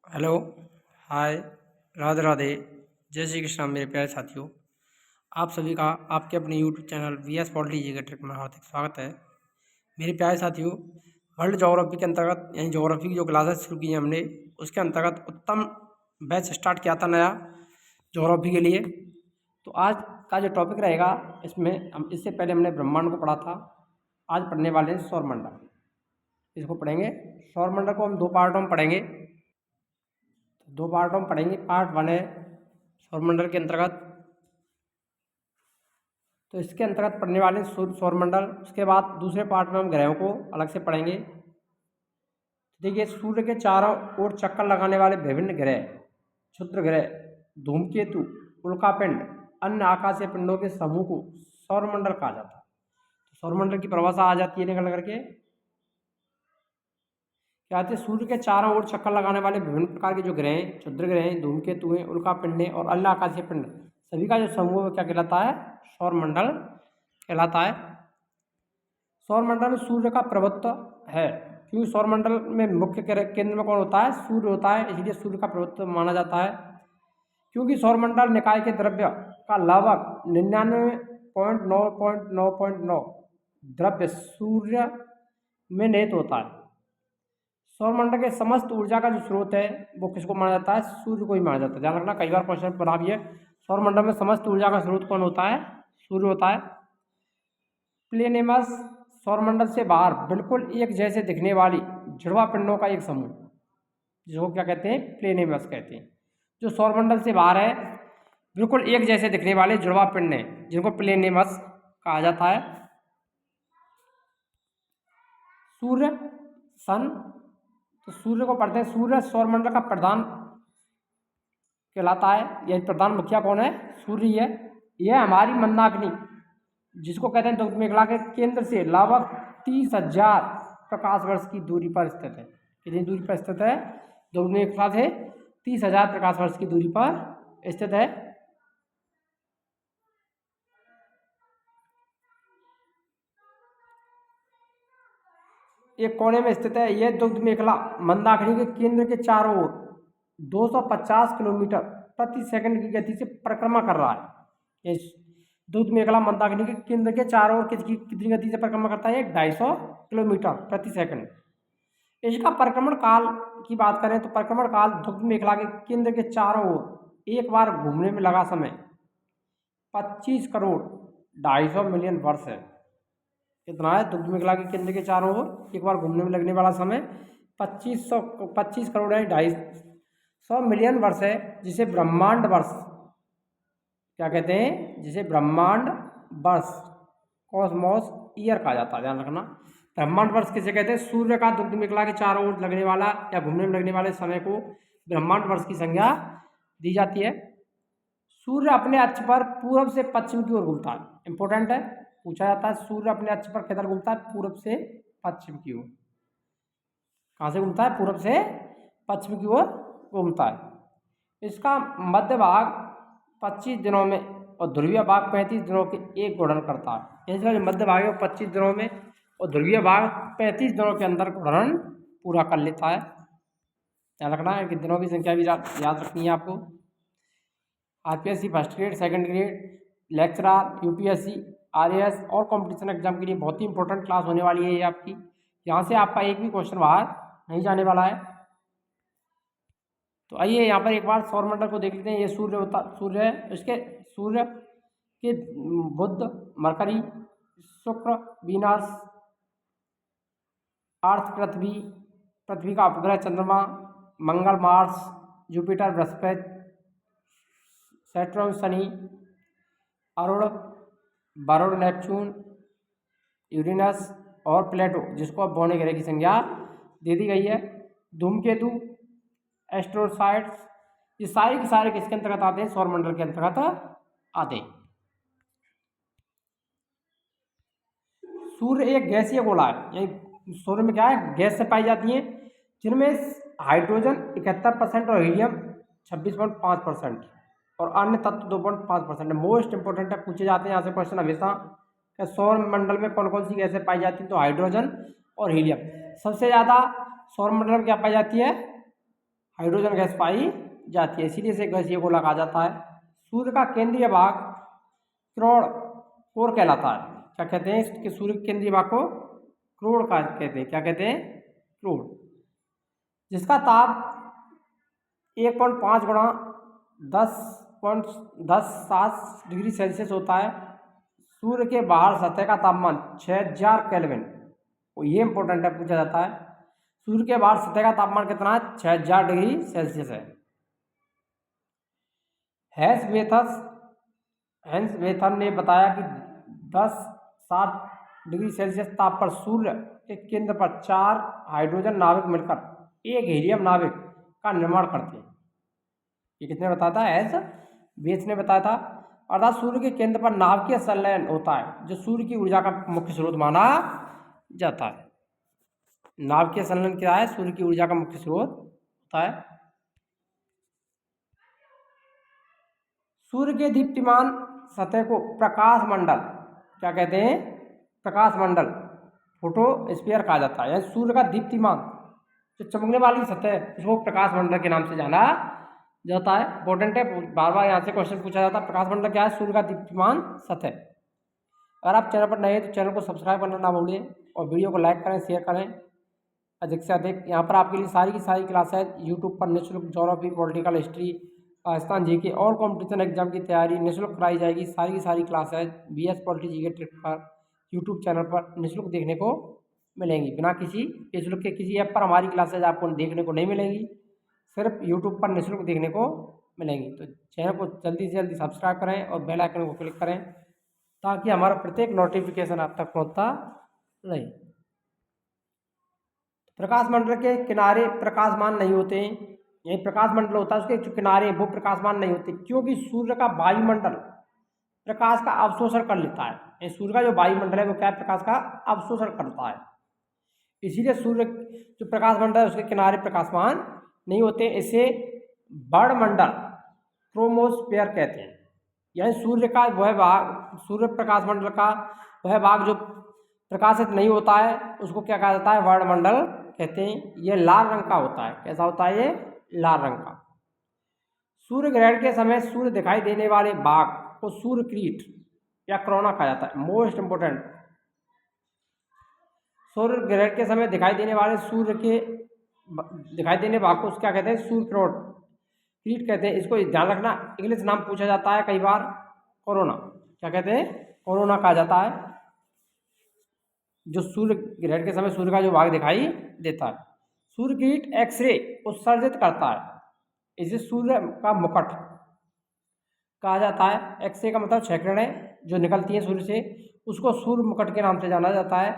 Hello. हाय। राधे राधे। जय श्री कृष्ण मेरे प्यारे साथियों। आप सभी का आपके अपने YouTube channel VS polity educator में हार्दिक स्वागत है। मेरे प्यारे साथियों, वर्ल्ड ज्योग्राफी के अंतर्गत यानी ज्योग्राफी की जो क्लासेस शुरू की हैं हमने, उसके अंतर्गत उत्तम बैच स्टार्ट किया था नया ज्योग्राफी के लिए। तो आज का जो टॉपिक रहेगा, इसमें हम इससे पहले हमने ब्रह्मांड को पढ़ा था। आज पढ़ने वाले हैं सौरमंडल। इसको पढ़ेंगे। सौरमंडल को हम दो पार्टों में पढ़ेंगे। दो पार्टों में पढ़ेंगे। पार्ट वन है सौरमंडल के अंतर्गत, तो इसके अंतर्गत पढ़ने वाले सूर्य सौरमंडल। उसके बाद दूसरे पार्ट में हम ग्रहों को अलग से पढ़ेंगे। देखिए, सूर्य के चारों ओर चक्कर लगाने वाले विभिन्न ग्रह, क्षुद्र ग्रह, धूमकेतु, उल्कापिंड, अन्य आकाशीय पिंडों के समूह को सौरमंडल कहा जाता है। तो सौरमंडल की परिभाषा आ जाती है निकल करके, क्या आती है? सूर्य के चारों ओर चक्कर लगाने वाले विभिन्न प्रकार के जो ग्रह हैं, क्षुद्र ग्रह हैं, धूमकेतु हैं, उल्कापिंड हैं और अन्य आकाशीय पिंड, सभी का जो समूह है क्या कहलाता है? सौरमंडल कहलाता है। सौरमंडल में सूर्य का प्रभुत्व है, क्योंकि सौरमंडल में मुख्य केंद्र में कौन होता है? सूर्य होता है, इसलिए सूर्य का प्रभुत्व माना जाता है। क्योंकि सौरमंडल निकाय के द्रव्य का लगभग 99.9.9.9 द्रव्य सूर्य में निहित होता है। सौरमंडल के समस्त ऊर्जा का जो स्रोत है वो किसको माना जाता है? सूर्य को ही माना जाता है। ध्यान रखना, कई बार क्वेश्चन बना भी है। सौरमंडल में समस्त ऊर्जा का स्रोत कौन होता है? सूर्य होता है। प्लेनेमस, सौरमंडल से बाहर बिल्कुल एक जैसे दिखने वाली जुड़वा पिंडों का एक समूह, जिसको क्या कहते हैं? प्लेनेमस कहते हैं। जो सौरमंडल से बाहर है, बिल्कुल एक जैसे दिखने वाले जुड़वा पिंड हैं, जिनको प्लेनेमस कहा जाता है। सूर्य, सन, तो सूर्य को पढ़ते हैं। सूर्य सौरमंडल का प्रधान कहलाता है। यह प्रधान मुखिया कौन है? सूर्य है। यह हमारी मंदाकिनी, जिसको कहते हैं दुग्ध मेखला के केंद्र से लगभग 30,000 प्रकाश वर्ष की दूरी पर स्थित है। कितनी दूरी पर स्थित है? दुग्ध मेखला से 30,000 प्रकाश वर्ष की दूरी पर स्थित है। एक कोने में स्थित है। यह दुग्ध मेखला मंदाकिनी के केंद्र के चारों ओर 250 किलोमीटर प्रति सेकंड की गति से परिक्रमा कर रहा है। इस दुग्ध मेखला मंदाकिनी के केंद्र के चारों ओर कितनी गति से परिक्रमा करता है? 250 किलोमीटर प्रति सेकंड। इसका परिक्रमण काल की बात करें तो परिक्रमण काल दुग्ध मेखला के केंद्र के चारों ओर एक बार घूमने में लगा समय 25 करोड़ 250 मिलियन वर्ष है। कितना है? दुग्ध मेखला के केंद्र के चारों ओर एक बार घूमने में लगने वाला समय 25 करोड़ है 250 मिलियन वर्ष है, जिसे ब्रह्मांड वर्ष क्या कहते हैं? जिसे ब्रह्मांड वर्ष, कॉस्मोस ईयर कहा जाता है। ध्यान रखना, ब्रह्मांड वर्ष किसे कहते हैं? सूर्य का दुग्ध मेखला के चारों ओर लगने वाला या घूमने में लगने वाले समय को ब्रह्मांड वर्ष की संज्ञा दी जाती है। सूर्य अपने अक्ष पर पूर्व से पश्चिम की ओर घूमता है। इंपॉर्टेंट है, पूछा जाता है। सूर्य अपने अक्ष पर किधर घूमता है? पूर्व से पश्चिम की ओर। कहाँ से घूमता है? पूर्व से पश्चिम की ओर घूमता है। इसका मध्य भाग 25 दिनों में और ध्रुवीय भाग 35 दिनों के एक घूर्णन करता है। इसका जो मध्य भाग है वो 25 दिनों में और ध्रुवीय भाग 35 दिनों के अंदर घूर्णन पूरा कर लेता है। ध्यान रखना है कि दिनों की संख्या भी याद रखनी है आपको। RPSC first grade, second grade, lecturer, UPSC, RAS और कंपटीशन एग्जाम के लिए बहुत ही इंपॉर्टेंट क्लास होने वाली है ये आपकी। यहाँ से आपका एक भी क्वेश्चन बाहर नहीं जाने वाला है। तो आइए यहाँ पर एक बार सौरमंडल को देख लेते हैं। ये सूर्य है। इसके सूर्य के बुध, मरकरी, शुक्र, वीनस, अर्थ, पृथ्वी का उपग्रह चंद्रमा, मंगल, मार्स, जुपिटर, बृहस्पति, सैटर्न, शनि, अरुण, वरुण, नेपच्यून, यूरेनस और प्लेटो, जिसको अब बौने ग्रह की संज्ञा दे दी गई है। धूमकेतु, एस्ट्रोसाइड्स, ये सारे के सारे किसके अंतर्गत आते हैं? सौरमंडल के अंतर्गत आते हैं। सूर्य एक गैसीय गोला है, यानी सूर्य में क्या है? गैस से पाई जाती है, जिनमें हाइड्रोजन 71% और हीलियम 26.5% और अन्य तत्व 2.5% मोस्ट इंपोर्टेंट है। पूछे जाते हैं यहाँ से क्वेश्चन हमेशा, सौरमंडल में कौन कौन सी गैसें पाई जाती हैं? तो हाइड्रोजन और हीलियम। सबसे ज़्यादा सौरमंडल में क्या पाई जाती है? हाइड्रोजन गैस पाई जाती है, इसीलिए इसे गैसीय गोला कहा जाता है। सूर्य का केंद्रीय भाग क्रोड़ कोर कहलाता है। क्या कहते हैं इसके सूर्य के केंद्रीय भाग को? क्रोड़ का कहते हैं। क्या कहते हैं? क्रोड़। जिसका ताप 1.5 गुणा 10.107 डिग्री सेल्सियस होता है। सूर्य के बाहर सतह का तापमान 6000 केल्विन, ये इंपॉर्टेंट है, पूछा जाता है। सूर्य के बाहर सतह का तापमान कितना है? 6000 डिग्री सेल्सियस है। हेंसवेथन ने बताया कि 10-60 डिग्री सेल्सियस ताप पर सूर्य के केंद्र पर 4 हाइड्रोजन नाविक मिलकर एक हीलियम नाविक का निर्माण करते हैं। ये किसने बताया था? हेंसवेथ ने बताया था। अर्थात सूर्य के केंद्र पर नाभिकीय संलयन होता है, जो सूर्य की ऊर्जा का मुख्य स्रोत माना जाता है। नाभिकीय संलयन क्या है? सूर्य की ऊर्जा का मुख्य स्रोत होता है। सूर्य के दीप्तिमान सतह को प्रकाश मंडल, क्या कहते हैं? प्रकाश मंडल, फोटोस्फीयर कहा जाता है। यानी सूर्य का दीप्तिमान जो चमकने वाली सतह, उसको प्रकाश मंडल के नाम से जाना जाता है। इंपॉर्टेंट है, बार बार यहाँ से क्वेश्चन पूछा जाता है। प्रकाश मंडल क्या है? सूर्य का दीप्तिमान सतह। अगर आप चैनल पर नए हैं तो चैनल को सब्सक्राइब करना ना भूलिए और वीडियो को लाइक करें, शेयर करें अधिक से अधिक। यहाँ पर आपके लिए सारी की सारी क्लासेज यूट्यूब पर निःशुल्क geography, political history, Pakistan GK और कॉम्पिटिशन एग्जाम की तैयारी निःशुल्क कराई जाएगी। सारी की सारी classes BS polity GK trick पर यूट्यूब चैनल पर निःशुल्क देखने को मिलेंगी। बिना किसी शुल्क के किसी ऐप पर हमारी क्लासेज आपको देखने को नहीं मिलेंगी, सिर्फ यूट्यूब पर निःशुल्क देखने को मिलेंगी। तो चैनल को जल्दी से जल्दी सब्सक्राइब करें और बेल आइकन को क्लिक करें, ताकि हमारा प्रत्येक नोटिफिकेशन आप तक पहुंचता रहे। प्रकाश मंडल के किनारे प्रकाशमान नहीं होते हैं। यही प्रकाश मंडल होता है, उसके जो किनारे वो प्रकाशमान नहीं होते, क्योंकि सूर्य का वायुमंडल प्रकाश का अवशोषण कर लेता है। ये सूर्य का जो वायुमंडल है वो क्या? प्रकाश का अवशोषण करता है। इसीलिए सूर्य जो प्रकाश मंडल है उसके किनारे प्रकाशमान नहीं होते। इसे वर्णमंडल, क्रोमोस्फेयर कहते हैं। यानी सूर्य का वह भाग, सूर्य प्रकाश मंडल का वह भाग जो प्रकाशित नहीं होता है उसको क्या कहा जाता है? वर्णमंडल कहते हैं। यह लाल रंग का होता है। कैसा होता है? ये लाल रंग का। सूर्य ग्रहण के समय सूर्य दिखाई देने वाले भाग को सूर्य किरीट या कोरोना कहा जाता है। मोस्ट इंपोर्टेंट, सूर्य ग्रहण के समय दिखाई देने वाले सूर्य के दिखाई देने भाग को क्या कहते हैं? सूर्य किरीट कहते हैं। इसको ध्यान रखना, इंग्लिश नाम पूछा जाता है कई बार, कोरोना। क्या कहते हैं? कोरोना कहा जाता है। जो सूर्य ग्रहण के समय सूर्य का जो भाग दिखाई देता है। सूर्य किरीट एक्सरे उत्सर्जित करता है, इसे सूर्य का मुकुट कहा जाता है। एक्सरे का मतलब 6 किरणें जो निकलती हैं सूर्य से, उसको सूर्य मुकुट के नाम से जाना जाता है।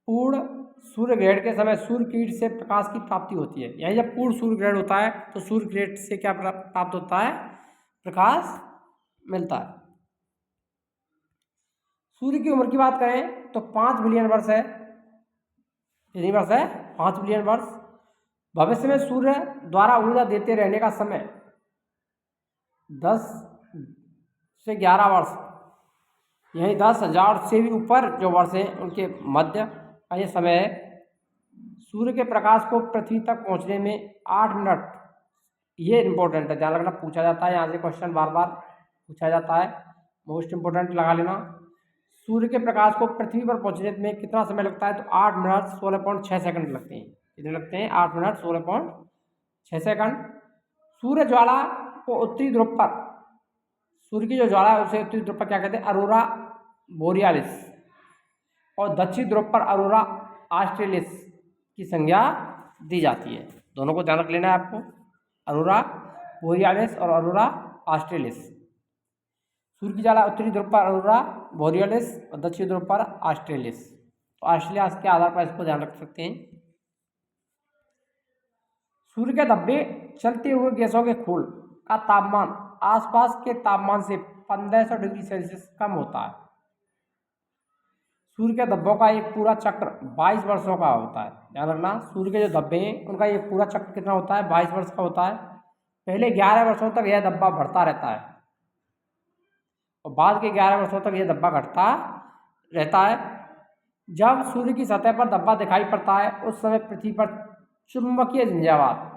पूर्ण सूर्य ग्रहण के समय सूर्य किरीट से प्रकाश की प्राप्ति होती है। यानी जब पूर्ण सूर्य ग्रहण होता है तो सूर्य किरीट से क्या प्राप्त होता है? प्रकाश मिलता है। सूर्य की उम्र की बात करें तो 5 बिलियन वर्ष है। कितनी वर्ष है? 5 बिलियन वर्ष। भविष्य में सूर्य द्वारा ऊर्जा देते रहने का समय 10 से 11 वर्ष, यही 10,000 से भी ऊपर जो वर्ष हैं उनके मध्य का ये समय है। सूर्य के प्रकाश को पृथ्वी तक पहुंचने में 8 मिनट, ये इंपॉर्टेंट है, ध्यान रखना, पूछा जाता है। यहाँ से क्वेश्चन बार बार पूछा जाता है, मोस्ट इंपोर्टेंट लगा लेना। सूर्य के प्रकाश को पृथ्वी पर पहुंचने में कितना समय लगता है? तो 8 मिनट 16.6 सेकंड लगते हैं। कितने लगते हैं? 8 मिनट 16.6 सेकंड। सूर्य ज्वाला को उत्तरी ध्रुव पर, सूर्य की जो ज्वाला है उसे उत्तरी ध्रुव पर क्या कहते हैं? अरोरा बोरियालिस, और दक्षिण ध्रुव पर अरोरा ऑस्ट्रेलिस की संज्ञा दी जाती है। दोनों को ध्यान रख लेना है आपको, अरोरा बोरियालिस और अरोरा ऑस्ट्रेलिस। सूर्य की ज्वाला उत्तरी ध्रुव पर अरोरा बोरियालिस और दक्षिण ध्रुव पर ऑस्ट्रेलिस। तो ऑस्ट्रेलिया के आधार पर इसको ध्यान रख सकते हैं। सूर्य के धब्बे चलते हुए गैसों के खोल का तापमान आसपास के तापमान से 1500 डिग्री सेल्सियस कम होता है। सूर्य के धब्बों का एक पूरा चक्र 22 वर्षों का होता है। ध्यान रखना, सूर्य के जो धब्बे हैं उनका एक पूरा चक्र कितना होता है? 22 वर्ष का होता है। पहले 11 वर्षों तक यह धब्बा बढ़ता रहता है और बाद के 11 वर्षों तक यह धब्बा घटता रहता है। जब सूर्य की सतह पर धब्बा दिखाई पड़ता है उस समय पृथ्वी पर चुंबकीय झंझावात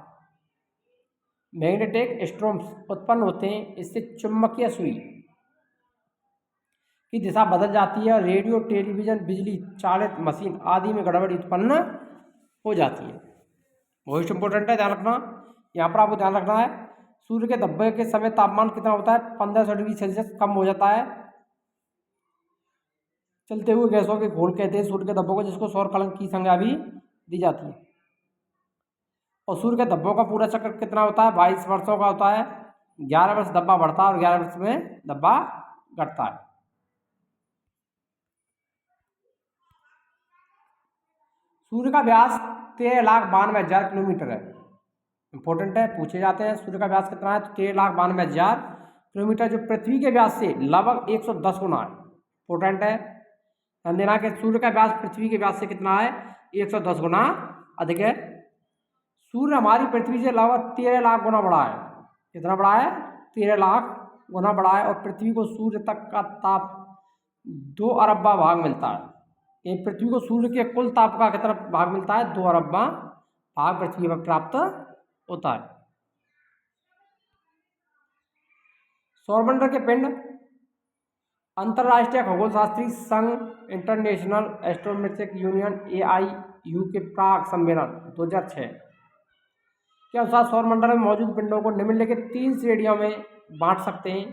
मैग्नेटिक स्ट्रोम्स उत्पन्न होते हैं। इससे चुंबकीय सुई की दिशा बदल जाती है और रेडियो, टेलीविजन, बिजली चालित मशीन आदि में गड़बड़ी उत्पन्न हो जाती है। मोस्ट इंपॉर्टेंट है, ध्यान रखना। यहाँ पर आपको ध्यान रखना है, सूर्य के धब्बे के समय तापमान कितना होता है? 1500 डिग्री सेल्सियस कम हो जाता है। चलते हुए गैसों के घोल कहते हैं सूर्य के धब्बों को, जिसको सौर कलंक की संज्ञा भी दी जाती है। और सूर्य के धब्बों का पूरा चक्र कितना होता है? 22 वर्षों का होता है। 11 वर्ष धब्बा बढ़ता है और 11 वर्ष में धब्बा घटता है। सूर्य का व्यास 13,92,000 किलोमीटर है। इंपॉर्टेंट है, पूछे जाते हैं सूर्य का व्यास कितना है, तो 13,92,000 किलोमीटर, जो पृथ्वी के व्यास से लगभग 110 गुना है। इंपॉर्टेंट है, ध्यान देना कि सूर्य का व्यास पृथ्वी के व्यास से कितना है? 110 गुना अधिक है। सूर्य हमारी पृथ्वी से लगभग 13 लाख गुना बड़ा है। कितना बड़ा है? 13 लाख गुना बड़ा है। और पृथ्वी को सूर्य तक का ताप 2 अरबा भाग मिलता है। ये पृथ्वी को सूर्य के कुल ताप का कितना भाग मिलता है? 2 अरबा भाग पृथ्वी पर प्राप्त होता है। सौरमंडल के पिंड अंतरराष्ट्रीय खगोल शास्त्री संघ इंटरनेशनल एस्ट्रोनॉमिकल यूनियन AIU के प्राग सम्मेलन 2006 के अनुसार सौरमंडल में मौजूद पिंडों को निम्नलिखित 3 श्रेणियों में बांट सकते हैं: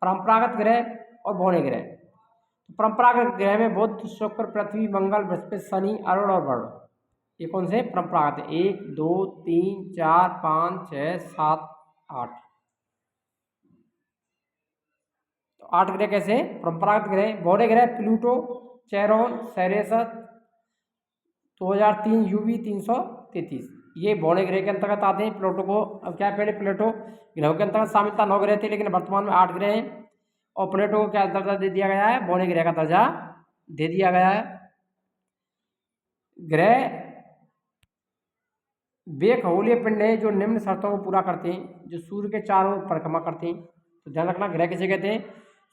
परंपरागत ग्रह और भौतिक ग्रह। तो परंपरागत ग्रह में बुध, शुक्र, पृथ्वी, मंगल, बृहस्पति, शनि, अरुण और वरुण। ये कौन से परंपरागत है? 1, 2, 3, 4, 5, 6, 7, 8। तो 8 ग्रह कैसे हैं? परंपरागत ग्रह। भौतिक ग्रह प्लूटो, चेरोन, सेरेस 2003 UV 333, ये भौतिक ग्रह के अंतर्गत आते हैं। प्लूटो को, अब क्या है, पहले प्लूटो ग्रहों के अंतर्गत शामिल था, 9 ग्रह थे, लेकिन वर्तमान में 8 ग्रह हैं। और प्लूटो को क्या दर्जा दे दिया गया है? भौतिक ग्रह का दर्जा दे दिया गया है। ग्रह वे खगोलीय पिंड हैं जो निम्न शर्तों को पूरा करते हैं, जो सूर्य के चारों ओर परिक्रमा करते हैं। तो ध्यान रखना, ग्रह किसे कहते हैं?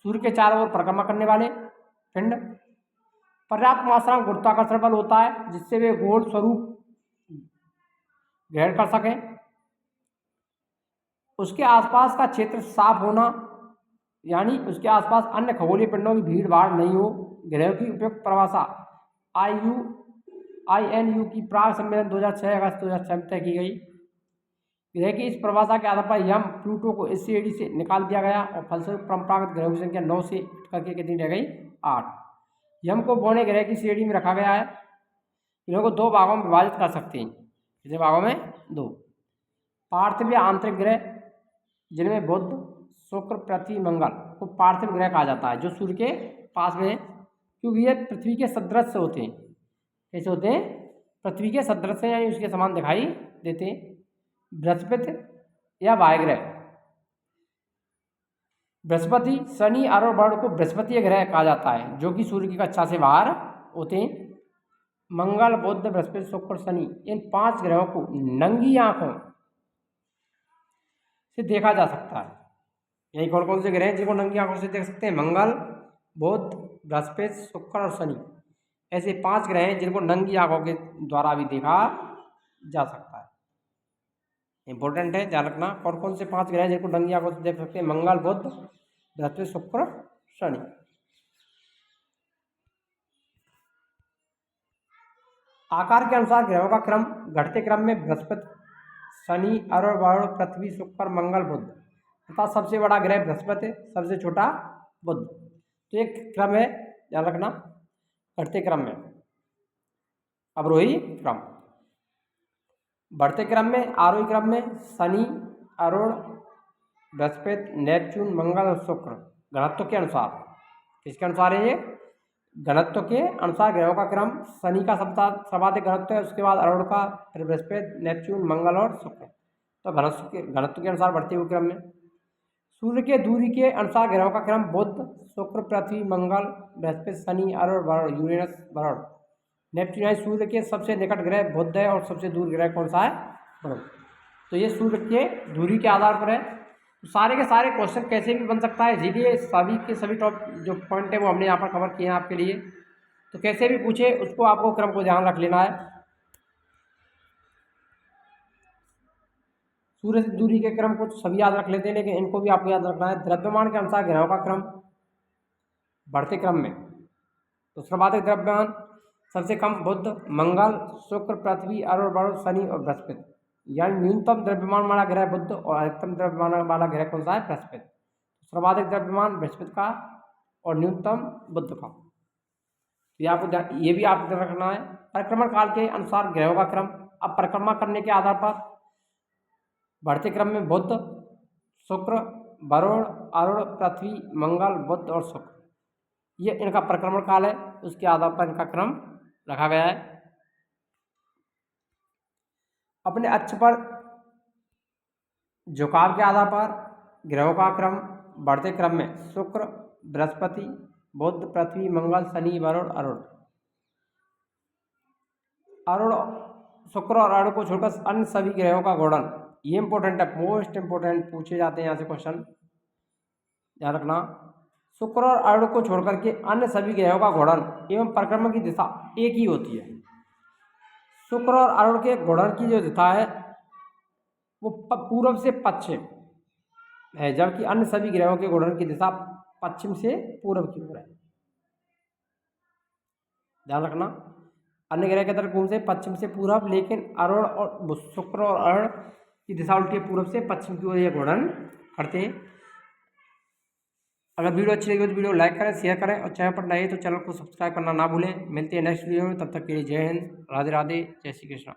सूर्य के चारों ओर परिक्रमा करने वाले पिंड। पर्याप्त मात्रा में गुरुत्वाकर्षण बल होता है, जिससे वे गोल स्वरूप ग्रहण कर सकें। उसके आसपास का क्षेत्र साफ होना, यानी उसके आसपास अन्य खगोलीय पिंडों की भीड़ भाड़ नहीं हो। ग्रहों की उपयुक्त परिभाषा INU की प्राग सम्मेलन 2006 अगस्त 2006 में तय की गई। ग्रह की इस परिभाषा के आधार पर यम, प्लूटो को इस श्रेणी से निकाल दिया गया और फलस्वरूप परंपरागत ग्रहों की संख्या 9 से करके कितनी रह गई? 8। यम को भौतिक ग्रह की श्रेणी में रखा गया है। ग्रहों को 2 भागों में विभाजित कर सकते हैं। कितने भागों में? 2। पार्थिव या आंतरिक ग्रह, जिनमें बुध, शुक्र, पृथ्वी, मंगल को पार्थिव ग्रह कहा जाता है, जो सूर्य के पास में है, क्योंकि ये पृथ्वी के सदृश होते हैं। कैसे होते हैं? पृथ्वी के सदृश, यानी उसके समान दिखाई देते हैं। बृहस्पति या वायुग्रह, बृहस्पति, शनि, अरुण, वरुण को बृहस्पति ग्रह कहा जाता है, जो कि सूर्य की कक्षा से बाहर होते हैं। मंगल, बुध, बृहस्पति, शुक्र, शनि, इन 5 ग्रहों को नंगी आंखों से देखा जा सकता है। यही कौन कौन से ग्रह हैं जिनको नंगी आंखों से देख सकते हैं? मंगल, बुध, बृहस्पति, शुक्र और शनि। ऐसे 5 ग्रह हैं जिनको नंगी आंखों के द्वारा भी देखा जा सकता है। इंपॉर्टेंट है, ध्यान रखना, कौन कौन से 5 ग्रह हैं जिनको नंगी आंखों से देख सकते हैं? मंगल, बुध, बृहस्पति, शुक्र, शनि। आकार के अनुसार ग्रहों का क्रम घटते क्रम में बृहस्पति, शनि, अरुण, वरुण, पृथ्वी, शुक्र, मंगल, बुध, तथा सबसे बड़ा ग्रह बृहस्पति, सबसे छोटा बुध। तो एक क्रम है, ध्यान रखना, घटते क्रम में, अवरोही क्रम। बढ़ते क्रम में, आरोही क्रम में शनि, अरुण, बृहस्पति, नेपच्यून, मंगल और शुक्र घनत्व के अनुसार। किसके अनुसार है ये? घनत्व के अनुसार ग्रहों का क्रम। शनि का सर्वाधिक घनत्व है, उसके बाद अरुण का, फिर बृहस्पति, नेपच्यून, मंगल और शुक्र। तो घनत्व के अनुसार बढ़ते हुए क्रम में। सूर्य के दूरी के अनुसार ग्रहों का क्रम: बुध, शुक्र, पृथ्वी, मंगल, बृहस्पति, शनि, अरुण, वरुण, यूरेनस, वरुण, नेपच्यून। सूर्य के सबसे निकट ग्रह बुध है और सबसे दूर ग्रह कौन सा है? वरुण। तो ये सूर्य के दूरी के आधार पर है। तो सारे के सारे क्वेश्चन कैसे भी बन सकता है, इसीलिए सभी के सभी टॉप जो पॉइंट है वो हमने यहाँ पर कवर किए हैं आपके लिए। तो कैसे भी पूछे उसको आपको क्रम को ध्यान रख लेना है। सूर्य से दूरी के क्रम को तो सभी याद रख लेते हैं, लेकिन इनको भी आपको याद रखना है। द्रव्यमान के अनुसार ग्रहों का क्रम बढ़ते क्रम में। तो सर्वाधिक द्रव्यमान सबसे कम बुध, मंगल, शुक्र, पृथ्वी, अरुण, वरुण, शनि और बृहस्पति। यानी न्यूनतम द्रव्यमान वाला ग्रह बुध और अधिकतम द्रव्यमान वाला ग्रह कौन सा है? बृहस्पति। सर्वाधिक द्रव्यमान बृहस्पति का और न्यूनतम बुध का। ये भी आपको ध्यान रखना है। परिक्रमण काल के अनुसार ग्रहों का क्रम। अब परिक्रमा करने के आधार पर बढ़ते क्रम में बुध, शुक्र, वरुण, अरुण, पृथ्वी, मंगल, बुध और शुक्र, ये इनका परिक्रमण काल है। उसके आधार पर इनका क्रम रखा गया है। अपने अक्ष पर झुकाव के आधार पर ग्रहों का क्रम बढ़ते क्रम में शुक्र, बृहस्पति, बुध, पृथ्वी, मंगल, शनि, वरुण, अरुण। शुक्र और अरुण को छोड़कर अन्य सभी ग्रहों का घूर्णन, ये इंपॉर्टेंट है, मोस्ट इंपॉर्टेंट पूछे जाते हैं यहाँ से क्वेश्चन, ध्यान रखना। शुक्र और अरुण को छोड़कर के अन्य सभी ग्रहों का घूर्णन एवं परिक्रमण की दिशा एक ही होती है। शुक्र और अरुण के घूर्णन की जो दिशा है वो पूर्व से पश्चिम है, जबकि अन्य सभी ग्रहों के घूर्णन की दिशा पश्चिम से पूर्व की ओर है। ध्यान रखना, अन्य ग्रह की तरफ घूमते पश्चिम से पूर्व, लेकिन अरुण और शुक्र और अरुण की दिशा उल्टी पूर्व से पश्चिम की ओर ये घूर्णन करते हैं। अगर वीडियो अच्छी लगी तो वीडियो लाइक करें, शेयर करें और चैनल पर नए तो चैनल को सब्सक्राइब करना ना भूलें। मिलते हैं नेक्स्ट वीडियो में, तब तक के लिए जय हिंद, राधे राधे, जय श्री कृष्ण।